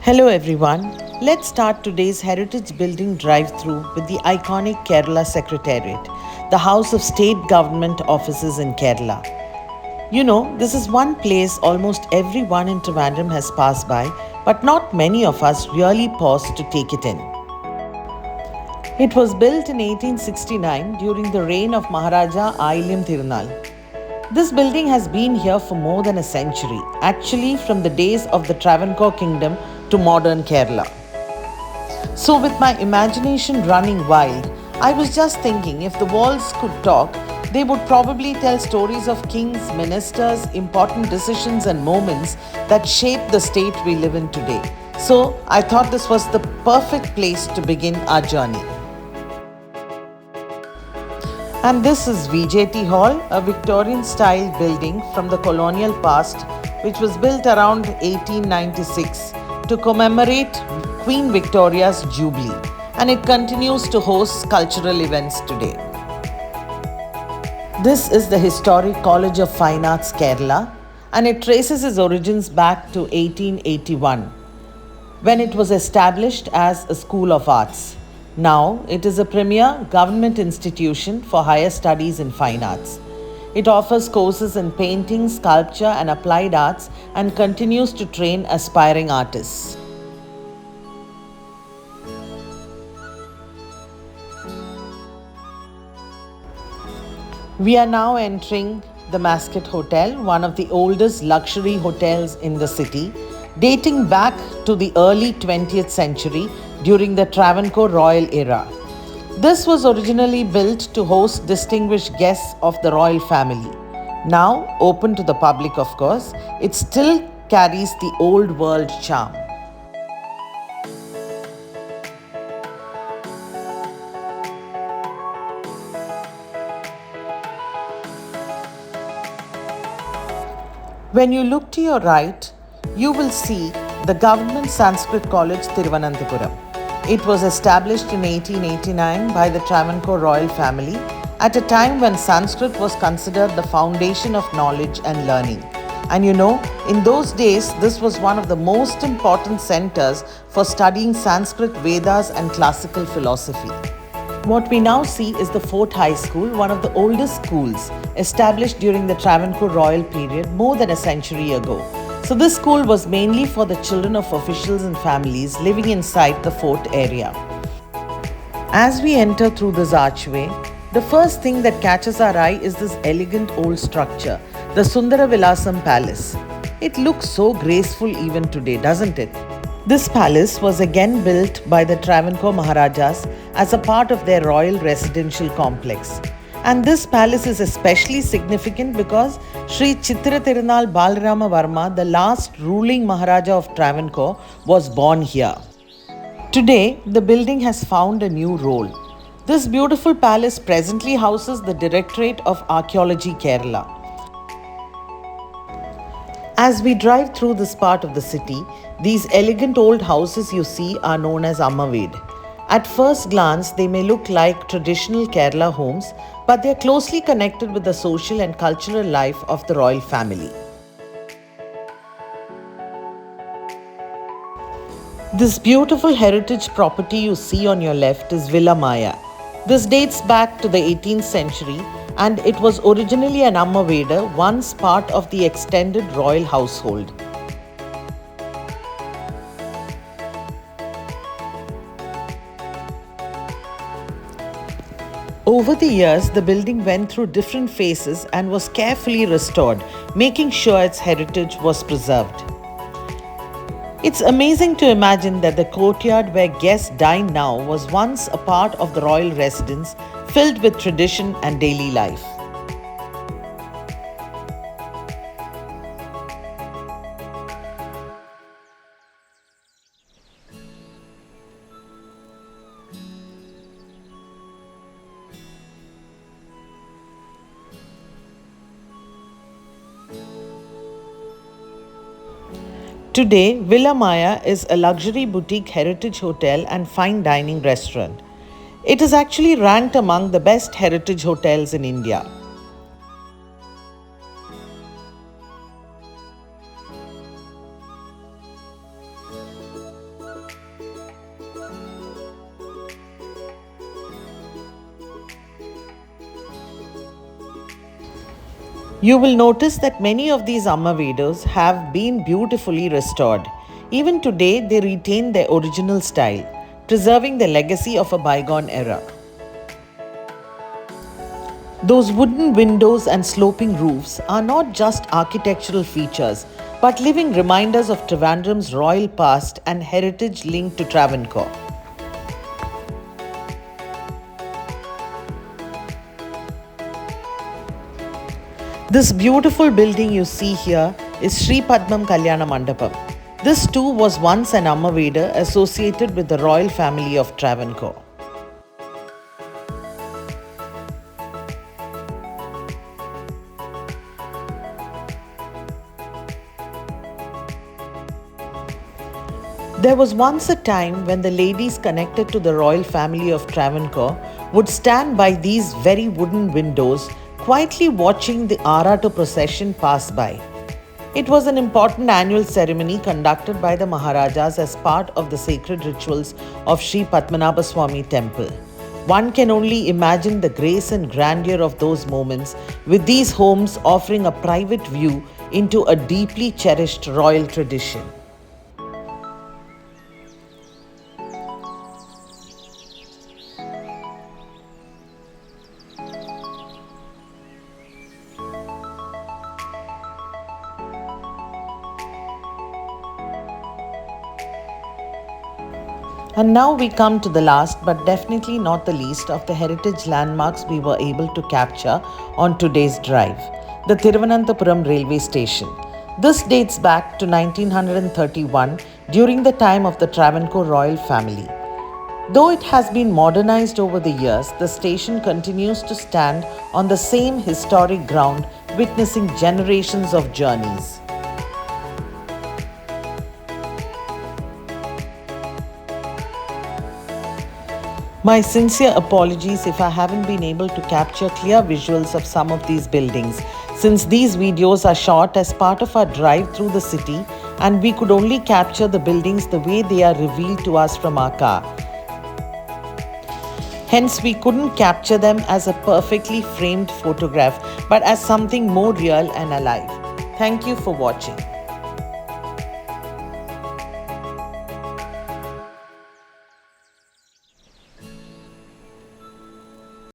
Hello everyone. Let's start today's heritage building drive-through with the iconic Kerala Secretariat, the house of state government offices in Kerala. You know, this is one place almost everyone in Trivandrum has passed by, but not many of us really paused to take it in. It was built in 1869 during the reign of Maharaja Ailyam Tirunal. This building has been here for more than a century, actually from the days of the Travancore kingdom to modern Kerala. So, with my imagination running wild, I was just thinking if the walls could talk, they would probably tell stories of kings, ministers, important decisions, and moments that shaped the state we live in today. So, I thought this was the perfect place to begin our journey. And this is VJT Hall, a Victorian style building from the colonial past, which was built around 1896 to commemorate Queen Victoria's Jubilee, and it continues to host cultural events today. This is the historic College of Fine Arts Kerala, and it traces its origins back to 1881 when it was established as a school of arts. Now, it is a premier government institution for higher studies in fine arts. It offers courses in painting, sculpture, and applied arts and continues to train aspiring artists. We are now entering the Mascot Hotel, one of the oldest luxury hotels in the city, dating back to the early 20th century during the Travancore royal era. This was originally built to host distinguished guests of the royal family. Now open to the public, of course, it still carries the old world charm. When you look to your right, you will see the Government Sanskrit College, Thiruvananthapuram. It was established in 1889 by the Travancore royal family at a time when Sanskrit was considered the foundation of knowledge and learning. And you know, in those days, this was one of the most important centers for studying Sanskrit, Vedas, and classical philosophy. What we now see is the Fort High School, one of the oldest schools established during the Travancore royal period more than a century ago. So this school was mainly for the children of officials and families living inside the fort area. As we enter through this archway, the first thing that catches our eye is this elegant old structure, the Sundara Vilasam Palace. It looks so graceful even today, doesn't it? This palace was again built by the Travancore Maharajas as a part of their royal residential complex. And this palace is especially significant because Sri Chitra Tirunal Balarama Varma, the last ruling Maharaja of Travancore, was born here. Today, the building has found a new role. This beautiful palace presently houses the Directorate of Archaeology Kerala. As we drive through this part of the city, these elegant old houses you see are known as Ammavid. At first glance, they may look like traditional Kerala homes, but they are closely connected with the social and cultural life of the royal family. This beautiful heritage property you see on your left is Villa Maya. This dates back to the 18th century and it was originally an Ammaveda, once part of the extended royal household. Over the years, the building went through different phases and was carefully restored, making sure its heritage was preserved. It's amazing to imagine that the courtyard where guests dine now was once a part of the royal residence, filled with tradition and daily life. Today, Villa Maya is a luxury boutique heritage hotel and fine dining restaurant. It is actually ranked among the best heritage hotels in India. You will notice that many of these Amma videos have been beautifully restored. Even today, they retain their original style, preserving the legacy of a bygone era. Those wooden windows and sloping roofs are not just architectural features, but living reminders of Trivandrum's royal past and heritage linked to Travancore. This beautiful building you see here is Sri Padmam Kalyana Mandapam. This too was once an Ammaveda associated with the royal family of Travancore. There was once a time when the ladies connected to the royal family of Travancore would stand by these very wooden windows, quietly watching the Arato procession pass by. It was an important annual ceremony conducted by the Maharajas as part of the sacred rituals of Sri Padmanabha Swami temple. One can only imagine the grace and grandeur of those moments, with these homes offering a private view into a deeply cherished royal tradition. And now we come to the last but definitely not the least of the heritage landmarks we were able to capture on today's drive, the Thiruvananthapuram railway station. This dates back to 1931 during the time of the Travancore royal family. Though it has been modernized over the years, the station continues to stand on the same historic ground, witnessing generations of journeys. My sincere apologies if I haven't been able to capture clear visuals of some of these buildings, since these videos are shot as part of our drive through the city and we could only capture the buildings the way they are revealed to us from our car. Hence, we couldn't capture them as a perfectly framed photograph, but as something more real and alive. Thank you for watching.